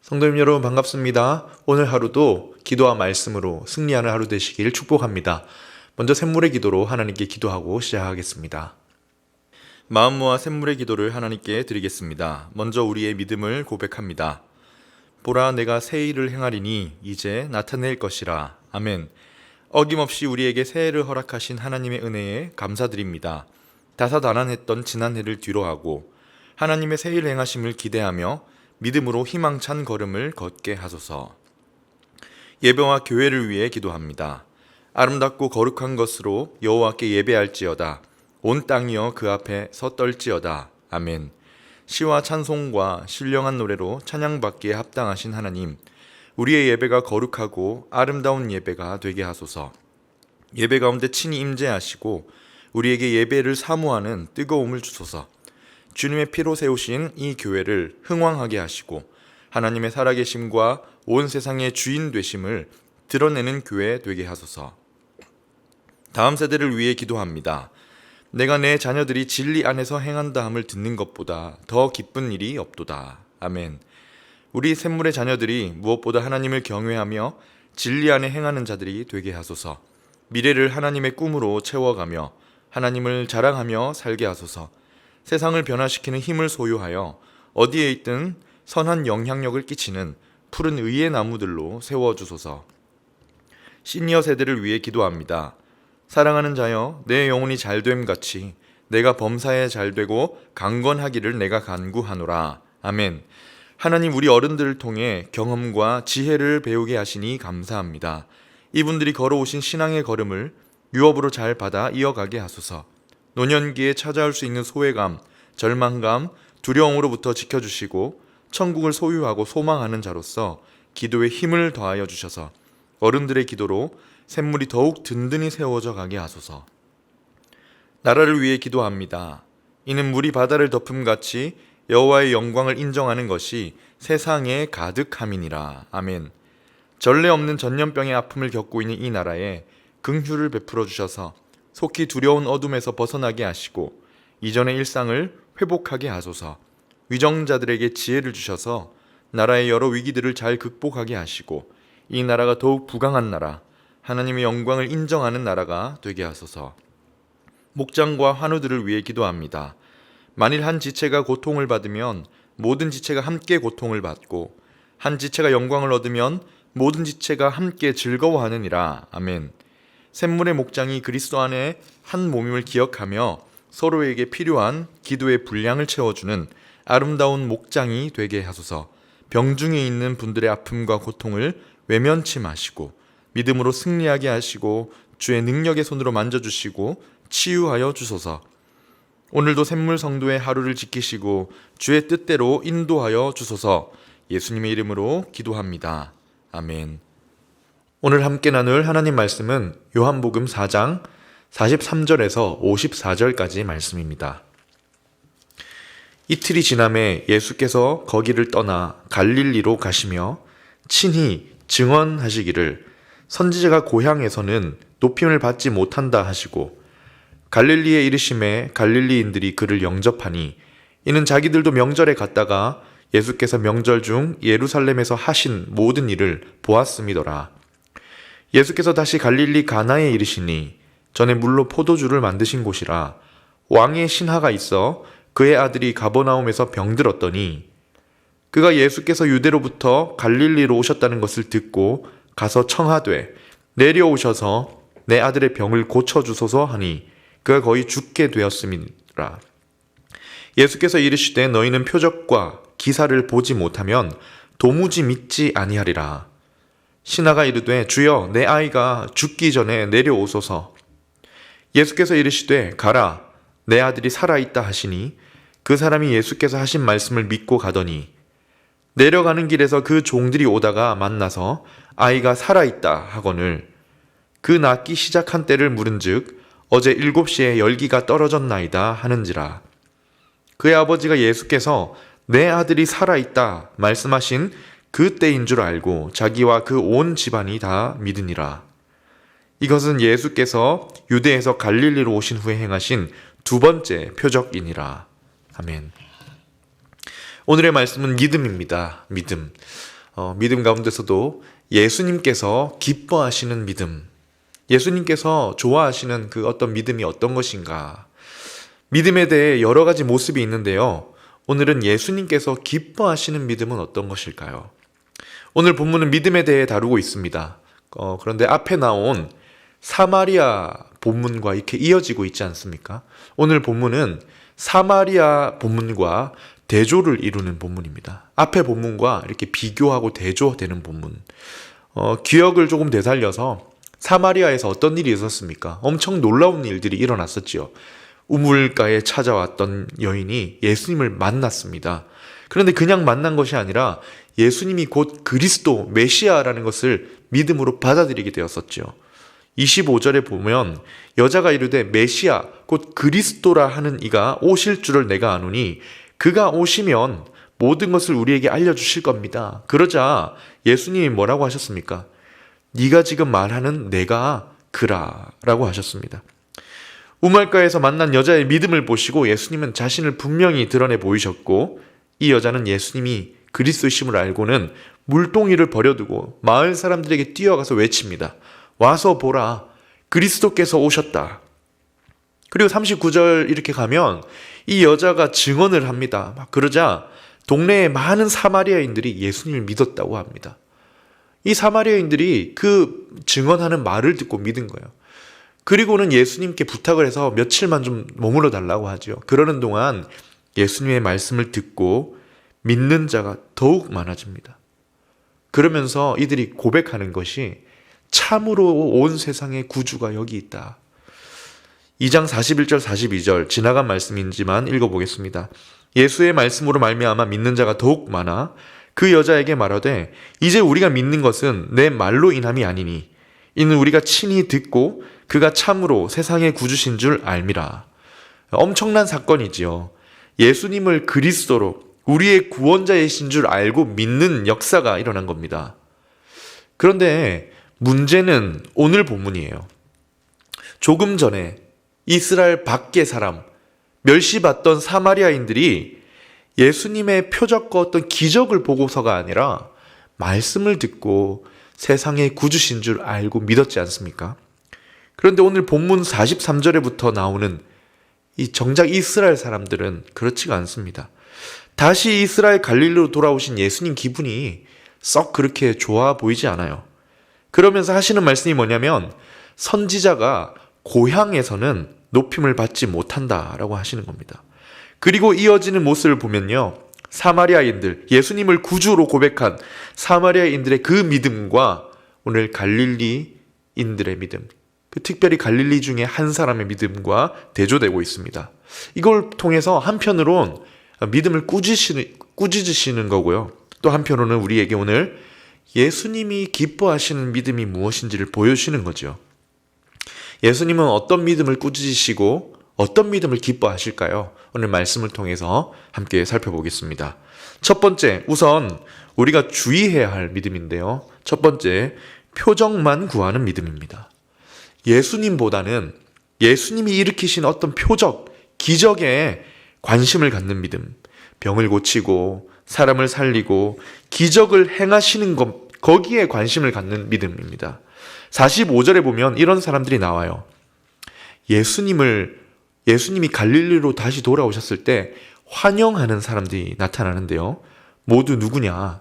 성도님 여러분 반갑습니다. 오늘 하루도 기도와 말씀으로 승리하는 하루 되시길 축복합니다. 먼저 샘물의 기도로 하나님께 기도하고 시작하겠습니다. 마음 모아 샘물의 기도를 하나님께 드리겠습니다. 먼저 우리의 믿음을 고백합니다. 보라, 내가 새 일을 행하리니 이제 나타낼 것이라. 아멘. 어김없이 우리에게 새해를 허락하신 하나님의 은혜에 감사드립니다. 다사다난했던 지난해를 뒤로하고 하나님의 새 일을 행하심을 기대하며 믿음으로 희망찬 걸음을 걷게 하소서. 예배와 교회를 위해 기도합니다. 아름답고 거룩한 것으로 여호와께 예배할지어다. 온 땅이여 그 앞에 서떨지어다. 아멘. 시와 찬송과 신령한 노래로 찬양받기에 합당하신 하나님, 우리의 예배가 거룩하고 아름다운 예배가 되게 하소서. 예배 가운데 친히 임재하시고 우리에게 예배를 사모하는 뜨거움을 주소서. 주님의 피로 세우신 이 교회를 흥왕하게 하시고 하나님의 살아계심과 온 세상의 주인 되심을 드러내는 교회 되게 하소서. 다음 세대를 위해 기도합니다. 내가 내 자녀들이 진리 안에서 행한다 함을 듣는 것보다 더 기쁜 일이 없도다. 아멘. 우리 샘물의 자녀들이 무엇보다 하나님을 경외하며 진리 안에 행하는 자들이 되게 하소서. 미래를 하나님의 꿈으로 채워가며 하나님을 자랑하며 살게 하소서. 세상을 변화시키는 힘을 소유하여 어디에 있든 선한 영향력을 끼치는 푸른 의의 나무들로 세워주소서. 시니어 세대를 위해 기도합니다. 사랑하는 자여, 내 영혼이 잘됨 같이 내가 범사에 잘되고 강건하기를 내가 간구하노라. 아멘. 하나님, 우리 어른들을 통해 경험과 지혜를 배우게 하시니 감사합니다. 이분들이 걸어오신 신앙의 걸음을 유업으로 잘 받아 이어가게 하소서. 노년기에 찾아올 수 있는 소외감, 절망감, 두려움으로부터 지켜주시고 천국을 소유하고 소망하는 자로서 기도에 힘을 더하여 주셔서 어른들의 기도로 샘물이 더욱 든든히 세워져 가게 하소서. 나라를 위해 기도합니다. 이는 물이 바다를 덮음같이 여호와의 영광을 인정하는 것이 세상에 가득함이니라. 아멘. 전례 없는 전염병의 아픔을 겪고 있는 이 나라에 긍휼을 베풀어 주셔서 속히 두려운 어둠에서 벗어나게 하시고 이전의 일상을 회복하게 하소서. 위정자들에게 지혜를 주셔서 나라의 여러 위기들을 잘 극복하게 하시고 이 나라가 더욱 부강한 나라, 하나님의 영광을 인정하는 나라가 되게 하소서. 목장과 환우들을 위해 기도합니다. 만일 한 지체가 고통을 받으면 모든 지체가 함께 고통을 받고 한 지체가 영광을 얻으면 모든 지체가 함께 즐거워하느니라. 아멘. 샘물의 목장이 그리스도 안에 한 몸임을 기억하며 서로에게 필요한 기도의 분량을 채워주는 아름다운 목장이 되게 하소서. 병중에 있는 분들의 아픔과 고통을 외면치 마시고 믿음으로 승리하게 하시고 주의 능력의 손으로 만져주시고 치유하여 주소서. 오늘도 샘물 성도의 하루를 지키시고 주의 뜻대로 인도하여 주소서. 예수님의 이름으로 기도합니다. 아멘. 오늘 함께 나눌 하나님 말씀은 요한복음 4장 43절에서 54절까지 말씀입니다. 이틀이 지남에 예수께서 거기를 떠나 갈릴리로 가시며 친히 증언하시기를 선지자가 고향에서는 높임을 받지 못한다 하시고 갈릴리에 이르심에 갈릴리인들이 그를 영접하니 이는 자기들도 명절에 갔다가 예수께서 명절 중 예루살렘에서 하신 모든 일을 보았음이더라. 예수께서 다시 갈릴리 가나에 이르시니 전에 물로 포도주를 만드신 곳이라. 왕의 신하가 있어 그의 아들이 가버나움에서 병들었더니 그가 예수께서 유대로부터 갈릴리로 오셨다는 것을 듣고 가서 청하되 내려오셔서 내 아들의 병을 고쳐주소서 하니 그가 거의 죽게 되었음이라. 예수께서 이르시되 너희는 표적과 기사를 보지 못하면 도무지 믿지 아니하리라. 신하가 이르되 주여, 내 아이가 죽기 전에 내려오소서. 예수께서 이르시되 가라, 내 아들이 살아있다 하시니 그 사람이 예수께서 하신 말씀을 믿고 가더니 내려가는 길에서 그 종들이 오다가 만나서 아이가 살아있다 하거늘 그 낫기 시작한 때를 물은즉 어제 7시에 열기가 떨어졌나이다 하는지라. 그의 아버지가 예수께서 내 아들이 살아있다 말씀하신 그 때인 줄 알고 자기와 그 온 집안이 다 믿으니라. 이것은 예수께서 유대에서 갈릴리로 오신 후에 행하신 두 번째 표적이니라. 아멘. 오늘의 말씀은 믿음입니다. 믿음. 믿음 가운데서도 예수님께서 기뻐하시는 믿음, 예수님께서 좋아하시는 그 어떤 믿음이 어떤 것인가? 믿음에 대해 여러 가지 모습이 있는데요. 오늘은 예수님께서 기뻐하시는 믿음은 어떤 것일까요? 오늘 본문은 믿음에 대해 다루고 있습니다. 그런데 앞에 나온 사마리아 본문과 이렇게 이어지고 있지 않습니까? 오늘 본문은 사마리아 본문과 대조를 이루는 본문입니다. 앞에 본문과 이렇게 비교하고 대조되는 본문. 기억을 조금 되살려서 사마리아에서 어떤 일이 있었습니까? 엄청 놀라운 일들이 일어났었지요. 우물가에 찾아왔던 여인이 예수님을 만났습니다. 그런데 그냥 만난 것이 아니라 예수님이 곧 그리스도, 메시아라는 것을 믿음으로 받아들이게 되었었죠. 25절에 보면 여자가 이르되 메시아 곧 그리스도라 하는 이가 오실 줄을 내가 아노니 그가 오시면 모든 것을 우리에게 알려주실 겁니다. 그러자 예수님이 뭐라고 하셨습니까? 네가 지금 말하는 내가 그라 라고 하셨습니다. 우물가에서 만난 여자의 믿음을 보시고 예수님은 자신을 분명히 드러내 보이셨고 이 여자는 예수님이 그리스도이심을 알고는 물동이를 버려두고 마을 사람들에게 뛰어가서 외칩니다. 와서 보라, 그리스도께서 오셨다. 그리고 39절 이렇게 가면 이 여자가 증언을 합니다. 그러자 동네의 많은 사마리아인들이 예수님을 믿었다고 합니다. 이 사마리아인들이 그 증언하는 말을 듣고 믿은 거예요. 그리고는 예수님께 부탁을 해서 며칠만 좀 머물러 달라고 하죠. 그러는 동안 예수님의 말씀을 듣고 믿는 자가 더욱 많아집니다. 그러면서 이들이 고백하는 것이 참으로 온 세상의 구주가 여기 있다. 2장 41절 42절 지나간 말씀이지만 읽어보겠습니다. 예수의 말씀으로 말미암아 믿는 자가 더욱 많아 그 여자에게 말하되 이제 우리가 믿는 것은 내 말로 인함이 아니니 이는 우리가 친히 듣고 그가 참으로 세상의 구주신 줄 알미라. 엄청난 사건이지요. 예수님을 그리스도로 우리의 구원자이신 줄 알고 믿는 역사가 일어난 겁니다. 그런데 문제는 오늘 본문이에요. 조금 전에 이스라엘 밖의 사람, 멸시받던 사마리아인들이 예수님의 표적과 어떤 기적을 보고서가 아니라 말씀을 듣고 세상의 구주신 줄 알고 믿었지 않습니까? 그런데 오늘 본문 43절에부터 나오는 이 정작 이스라엘 사람들은 그렇지가 않습니다. 다시 이스라엘 갈릴리로 돌아오신 예수님 기분이 썩 그렇게 좋아 보이지 않아요. 그러면서 하시는 말씀이 뭐냐면 선지자가 고향에서는 높임을 받지 못한다라고 하시는 겁니다. 그리고 이어지는 모습을 보면요. 사마리아인들, 예수님을 구주로 고백한 사마리아인들의 그 믿음과 오늘 갈릴리인들의 믿음, 특별히 갈릴리 중에 한 사람의 믿음과 대조되고 있습니다. 이걸 통해서 한편으론 믿음을 꾸짖으시는 거고요. 또 한편으로는 우리에게 오늘 예수님이 기뻐하시는 믿음이 무엇인지를 보여주시는 거죠. 예수님은 어떤 믿음을 꾸짖으시고 어떤 믿음을 기뻐하실까요? 오늘 말씀을 통해서 함께 살펴보겠습니다. 첫 번째, 우선 우리가 주의해야 할 믿음인데요. 첫 번째, 표적만 구하는 믿음입니다. 예수님보다는 예수님이 일으키신 어떤 표적, 기적에 관심을 갖는 믿음, 병을 고치고 사람을 살리고 기적을 행하시는 것, 거기에 관심을 갖는 믿음입니다. 45절에 보면 이런 사람들이 나와요. 예수님이 갈릴리로 다시 돌아오셨을 때 환영하는 사람들이 나타나는데요. 모두 누구냐?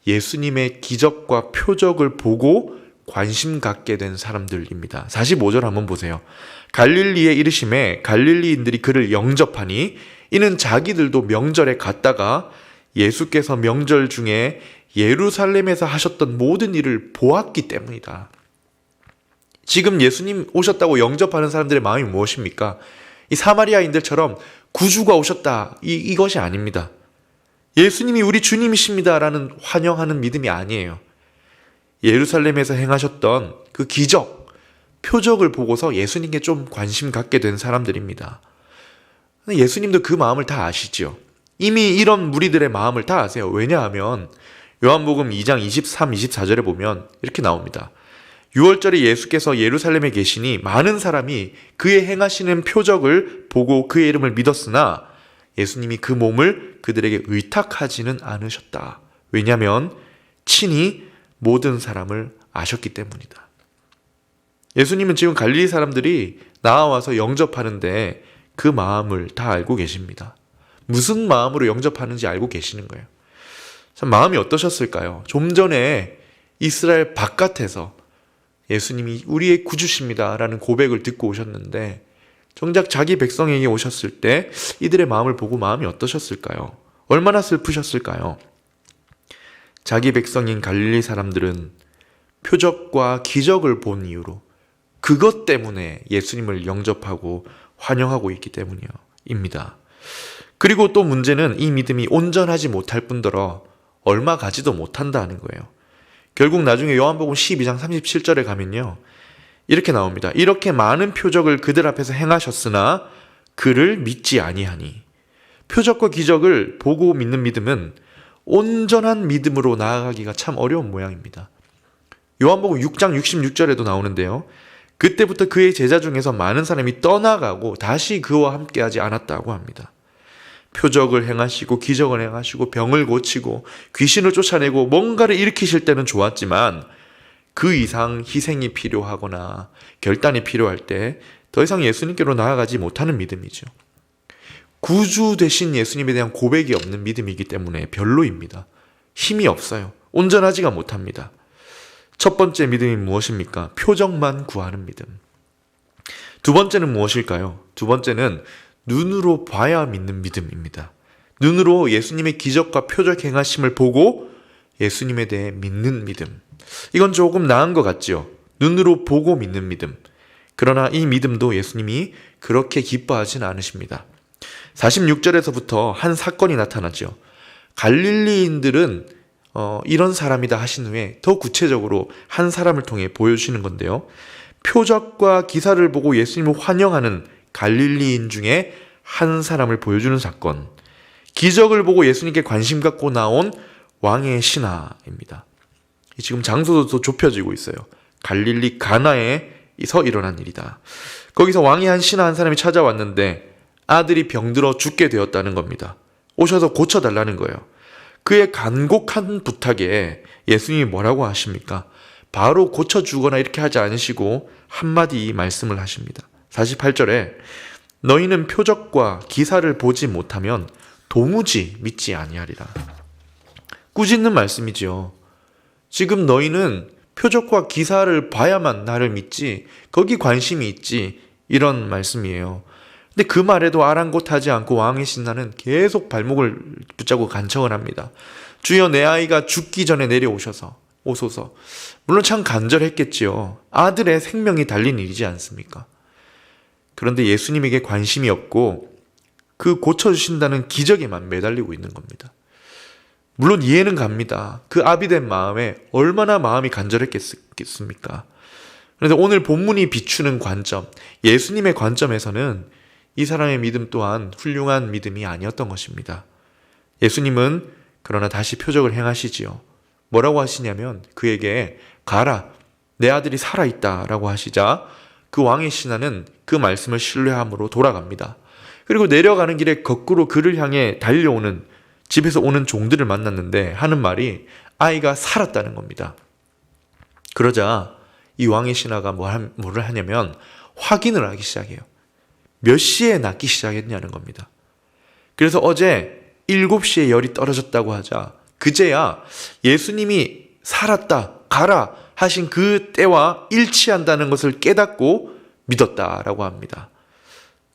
예수님의 기적과 표적을 보고 관심 갖게 된 사람들입니다. 45절 한번 보세요. 갈릴리에 이르심에 갈릴리인들이 그를 영접하니 이는 자기들도 명절에 갔다가 예수께서 명절 중에 예루살렘에서 하셨던 모든 일을 보았기 때문이다. 지금 예수님 오셨다고 영접하는 사람들의 마음이 무엇입니까? 이 사마리아인들처럼 구주가 오셨다, 이것이 아닙니다. 예수님이 우리 주님이십니다라는 환영하는 믿음이 아니에요. 예루살렘에서 행하셨던 그 기적, 표적을 보고서 예수님께 좀 관심 갖게 된 사람들입니다. 예수님도 그 마음을 다 아시죠. 이미 이런 무리들의 마음을 다 아세요. 왜냐하면 요한복음 2장 23, 24절에 보면 이렇게 나옵니다. 6월절에 예수께서 예루살렘에 계시니 많은 사람이 그의 행하시는 표적을 보고 그의 이름을 믿었으나 예수님이 그 몸을 그들에게 의탁하지는 않으셨다. 왜냐하면 친히 모든 사람을 아셨기 때문이다. 예수님은 지금 갈릴리 사람들이 나와서 영접하는데 그 마음을 다 알고 계십니다. 무슨 마음으로 영접하는지 알고 계시는 거예요. 참 마음이 어떠셨을까요? 좀 전에 이스라엘 바깥에서 예수님이 우리의 구주십니다 라는 고백을 듣고 오셨는데 정작 자기 백성에게 오셨을 때 이들의 마음을 보고 마음이 어떠셨을까요? 얼마나 슬프셨을까요? 자기 백성인 갈릴리 사람들은 표적과 기적을 본 이유로 그것 때문에 예수님을 영접하고 환영하고 있기 때문입니다. 그리고 또 문제는 이 믿음이 온전하지 못할 뿐더러 얼마 가지도 못한다는 거예요. 결국 나중에 요한복음 12장 37절에 가면요. 이렇게 나옵니다. 이렇게 많은 표적을 그들 앞에서 행하셨으나 그를 믿지 아니하니. 표적과 기적을 보고 믿는 믿음은 온전한 믿음으로 나아가기가 참 어려운 모양입니다. 요한복음 6장 66절에도 나오는데요. 그때부터 그의 제자 중에서 많은 사람이 떠나가고 다시 그와 함께하지 않았다고 합니다. 표적을 행하시고 기적을 행하시고 병을 고치고 귀신을 쫓아내고 뭔가를 일으키실 때는 좋았지만 그 이상 희생이 필요하거나 결단이 필요할 때 더 이상 예수님께로 나아가지 못하는 믿음이죠. 구주 되신 예수님에 대한 고백이 없는 믿음이기 때문에 별로입니다. 힘이 없어요. 온전하지가 못합니다. 첫 번째 믿음이 무엇입니까? 표적만 구하는 믿음. 두 번째는 무엇일까요? 두 번째는 눈으로 봐야 믿는 믿음입니다. 눈으로 예수님의 기적과 표적 행하심을 보고 예수님에 대해 믿는 믿음. 이건 조금 나은 것 같지요? 눈으로 보고 믿는 믿음. 그러나 이 믿음도 예수님이 그렇게 기뻐하진 않으십니다. 46절에서부터 한 사건이 나타나죠. 갈릴리인들은 이런 사람이다 하신 후에 더 구체적으로 한 사람을 통해 보여주시는 건데요. 표적과 기사를 보고 예수님을 환영하는 갈릴리인 중에 한 사람을 보여주는 사건. 기적을 보고 예수님께 관심 갖고 나온 왕의 신하입니다. 지금 장소도 더 좁혀지고 있어요. 갈릴리 가나에서 일어난 일이다. 거기서 왕의 한 신하 한 사람이 찾아왔는데 아들이 병들어 죽게 되었다는 겁니다. 오셔서 고쳐달라는 거예요. 그의 간곡한 부탁에 예수님이 뭐라고 하십니까? 바로 고쳐주거나 이렇게 하지 않으시고 한마디 말씀을 하십니다. 48절에 너희는 표적과 기사를 보지 못하면 도무지 믿지 아니하리라. 꾸짖는 말씀이지요. 지금 너희는 표적과 기사를 봐야만 나를 믿지 거기 관심이 있지 이런 말씀이에요. 근데 그 말에도 아랑곳하지 않고 왕의 신하는 계속 발목을 붙잡고 간청을 합니다. 주여 내 아이가 죽기 전에 내려오셔서 오소서. 물론 참 간절했겠지요. 아들의 생명이 달린 일이지 않습니까? 그런데 예수님에게 관심이 없고 그 고쳐주신다는 기적에만 매달리고 있는 겁니다. 물론 이해는 갑니다. 그 아비된 마음에 얼마나 마음이 간절했겠습니까? 그런데 오늘 본문이 비추는 관점, 예수님의 관점에서는 이 사람의 믿음 또한 훌륭한 믿음이 아니었던 것입니다. 예수님은 그러나 다시 표적을 행하시지요. 뭐라고 하시냐면 그에게 가라, 내 아들이 살아있다 라고 하시자 그 왕의 신하는 그 말씀을 신뢰함으로 돌아갑니다. 그리고 내려가는 길에 거꾸로 그를 향해 달려오는 집에서 오는 종들을 만났는데 하는 말이 아이가 살았다는 겁니다. 그러자 이 왕의 신하가 뭐를 하냐면 확인을 하기 시작해요. 몇 시에 낫기 시작했냐는 겁니다. 그래서 어제 7시에 열이 떨어졌다고 하자 그제야 예수님이 살았다, 가라 하신 그 때와 일치한다는 것을 깨닫고 믿었다라고 합니다.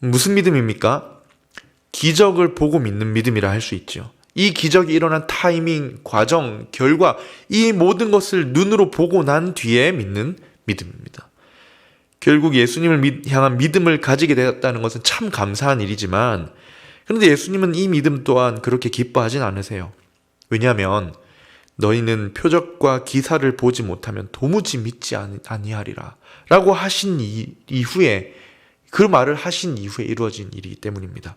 무슨 믿음입니까? 기적을 보고 믿는 믿음이라 할 수 있죠. 이 기적이 일어난 타이밍, 과정, 결과 이 모든 것을 눈으로 보고 난 뒤에 믿는 믿음입니다. 결국 예수님을 향한 믿음을 가지게 되었다는 것은 참 감사한 일이지만 그런데 예수님은 이 믿음 또한 그렇게 기뻐하진 않으세요. 왜냐하면 너희는 표적과 기사를 보지 못하면 도무지 믿지 아니하리라 라고 하신 이후에 그 말을 하신 이후에 이루어진 일이기 때문입니다.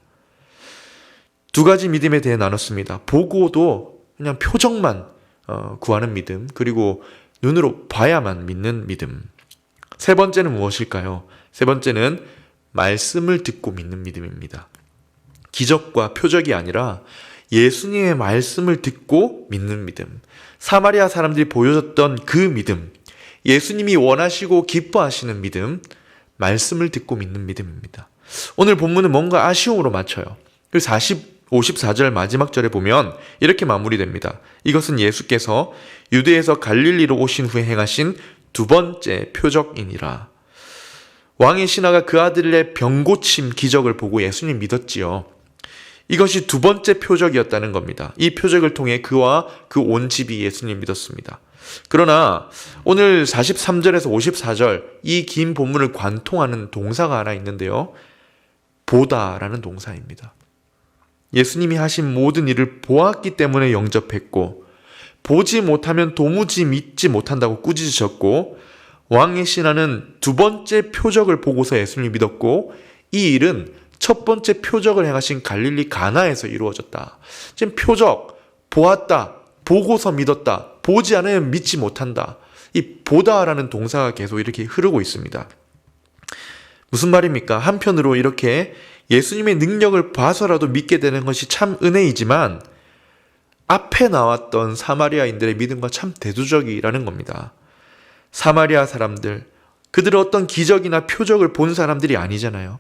두 가지 믿음에 대해 나눴습니다. 보고도 그냥 표적만 구하는 믿음, 그리고 눈으로 봐야만 믿는 믿음. 세 번째는 무엇일까요? 세 번째는 말씀을 듣고 믿는 믿음입니다. 기적과 표적이 아니라 예수님의 말씀을 듣고 믿는 믿음, 사마리아 사람들이 보여줬던 그 믿음, 예수님이 원하시고 기뻐하시는 믿음, 말씀을 듣고 믿는 믿음입니다. 오늘 본문은 뭔가 아쉬움으로 맞춰요. 54절 마지막 절에 보면 이렇게 마무리됩니다. 이것은 예수께서 유대에서 갈릴리로 오신 후에 행하신 두 번째 표적이니라. 왕의 신하가 그 아들의 병고침 기적을 보고 예수님 믿었지요. 이것이 두 번째 표적이었다는 겁니다. 이 표적을 통해 그와 그 온 집이 예수님 믿었습니다. 그러나 오늘 43절에서 54절 이 긴 본문을 관통하는 동사가 하나 있는데요. 보다라는 동사입니다. 예수님이 하신 모든 일을 보았기 때문에 영접했고, 보지 못하면 도무지 믿지 못한다고 꾸짖으셨고, 왕의 신하는 두 번째 표적을 보고서 예수님을 믿었고, 이 일은 첫 번째 표적을 행하신 갈릴리 가나에서 이루어졌다. 지금 표적, 보았다, 보고서 믿었다, 보지 않으면 믿지 못한다. 이 보다라는 동사가 계속 이렇게 흐르고 있습니다. 무슨 말입니까? 한편으로 이렇게 예수님의 능력을 봐서라도 믿게 되는 것이 참 은혜이지만 앞에 나왔던 사마리아인들의 믿음과 참 대조적이라는 겁니다. 사마리아 사람들, 그들은 어떤 기적이나 표적을 본 사람들이 아니잖아요.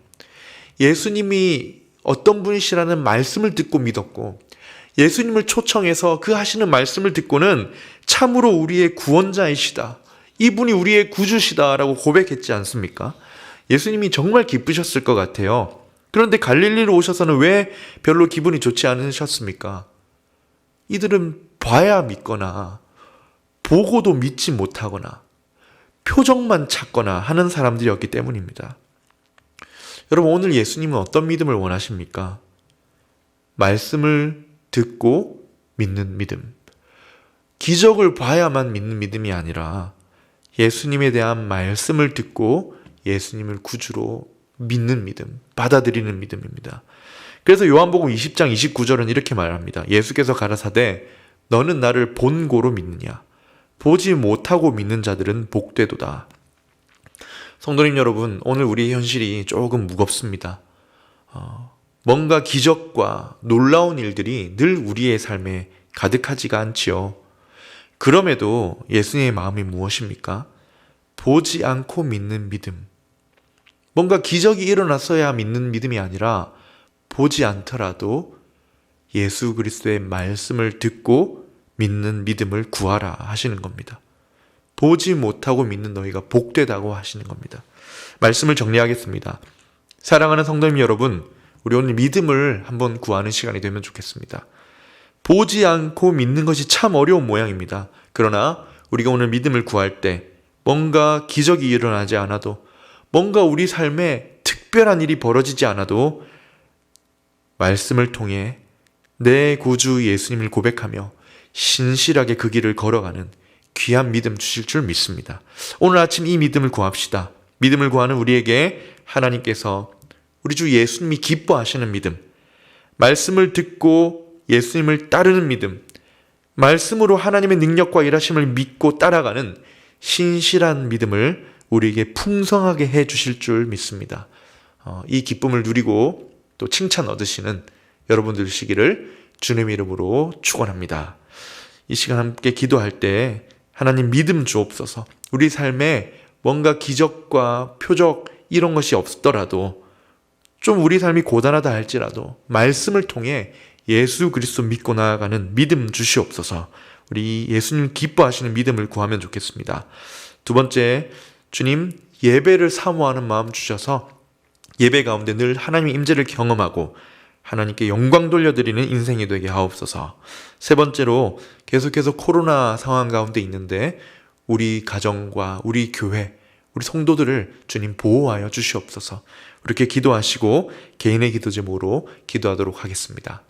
예수님이 어떤 분이시라는 말씀을 듣고 믿었고, 예수님을 초청해서 그 하시는 말씀을 듣고는 참으로 우리의 구원자이시다, 이분이 우리의 구주시다라고 고백했지 않습니까? 예수님이 정말 기쁘셨을 것 같아요. 그런데 갈릴리로 오셔서는 왜 별로 기분이 좋지 않으셨습니까? 이들은 봐야 믿거나 보고도 믿지 못하거나 표적만 찾거나 하는 사람들이었기 때문입니다. 여러분, 오늘 예수님은 어떤 믿음을 원하십니까? 말씀을 듣고 믿는 믿음. 기적을 봐야만 믿는 믿음이 아니라 예수님에 대한 말씀을 듣고 예수님을 구주로 믿는 믿음, 받아들이는 믿음입니다. 그래서 요한복음 20장 29절은 이렇게 말합니다. 예수께서 가라사대 너는 나를 본고로 믿느냐? 보지 못하고 믿는 자들은 복되도다. 성도님 여러분, 오늘 우리의 현실이 조금 무겁습니다. 뭔가 기적과 놀라운 일들이 늘 우리의 삶에 가득하지가 않지요. 그럼에도 예수님의 마음이 무엇입니까? 보지 않고 믿는 믿음. 뭔가 기적이 일어났어야 믿는 믿음이 아니라 보지 않더라도 예수 그리스도의 말씀을 듣고 믿는 믿음을 구하라 하시는 겁니다. 보지 못하고 믿는 너희가 복되다고 하시는 겁니다. 말씀을 정리하겠습니다. 사랑하는 성도님 여러분, 우리 오늘 믿음을 한번 구하는 시간이 되면 좋겠습니다. 보지 않고 믿는 것이 참 어려운 모양입니다. 그러나 우리가 오늘 믿음을 구할 때 뭔가 기적이 일어나지 않아도, 뭔가 우리 삶에 특별한 일이 벌어지지 않아도 말씀을 통해 내 구주 예수님을 고백하며 신실하게 그 길을 걸어가는 귀한 믿음 주실 줄 믿습니다. 오늘 아침 이 믿음을 구합시다. 믿음을 구하는 우리에게 하나님께서 우리 주 예수님이 기뻐하시는 믿음, 말씀을 듣고 예수님을 따르는 믿음, 말씀으로 하나님의 능력과 일하심을 믿고 따라가는 신실한 믿음을 우리에게 풍성하게 해 주실 줄 믿습니다. 이 기쁨을 누리고 또 칭찬 얻으시는 여러분들 되시기를 주님의 이름으로 축원합니다. 이 시간 함께 기도할 때 하나님 믿음 주옵소서. 우리 삶에 뭔가 기적과 표적 이런 것이 없더라도, 좀 우리 삶이 고단하다 할지라도 말씀을 통해 예수 그리스도 믿고 나아가는 믿음 주시옵소서. 우리 예수님 기뻐하시는 믿음을 구하면 좋겠습니다. 두 번째, 주님 예배를 사모하는 마음 주셔서 예배 가운데 늘 하나님의 임재를 경험하고 하나님께 영광 돌려드리는 인생이 되게 하옵소서. 세 번째로, 계속해서 코로나 상황 가운데 있는데 우리 가정과 우리 교회, 우리 성도들을 주님 보호하여 주시옵소서. 이렇게 기도하시고 개인의 기도 제목으로 기도하도록 하겠습니다.